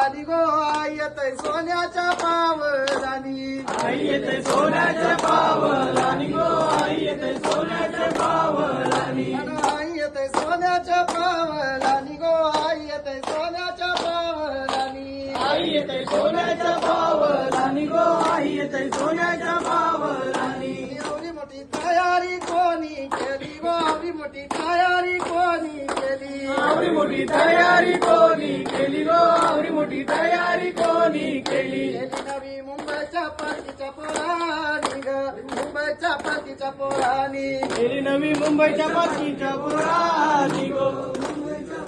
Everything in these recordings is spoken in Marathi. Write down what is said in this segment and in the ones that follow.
पावलानी गो आई येतय सोन्याच्या पावलानी आई येते सोन्याच्या पावलानी गो आई येते सोन्याच्या पावलानी आई येतय सोन्याच्या पावलानी गो आई येतय सोन्याच्या पावलानी आई येते सोन्याच्या पावलानी गो आई येते सोन्याच्या पावलानी एवढी मोठी तयारी कोणी केली गो एवढी मोठी तयारी कोणी केली आवडी मोठी तयारी कोणी केली गो आवडी मोठी तयारी कोणी केली केली नवी मुंबईच्या पार्टीच्या पोरानी ग मुंबईच्या पार्टीच्या पोरानी केली नवी मुंबईच्या पालखीच्या पोरानी गो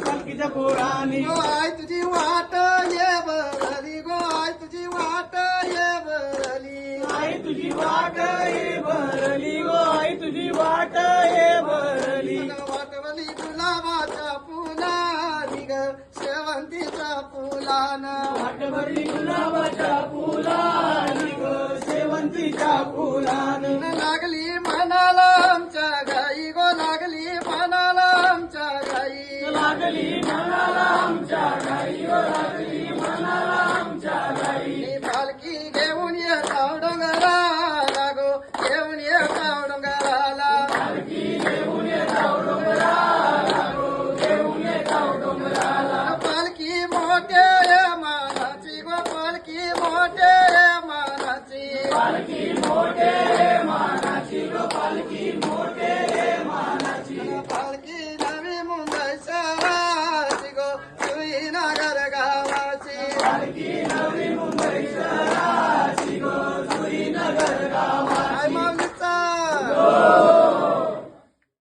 पालखीच्या पोरानी गो आई तुझी वाट ये बरली गो आई तुझी वाट ये बरली आई तुझी वाट ये भरली गो आई तुझी वाट ये भरली वाटवली गुलाबाच्या फुलानी ग शेवंतीच्या फुलानं वाट भरली गुलाबाच्या फुलानी गो शेवंतीच्या फुलानं लागली मनाला आमच्या गाई गो लागली मनाला आमच्या गाई लागली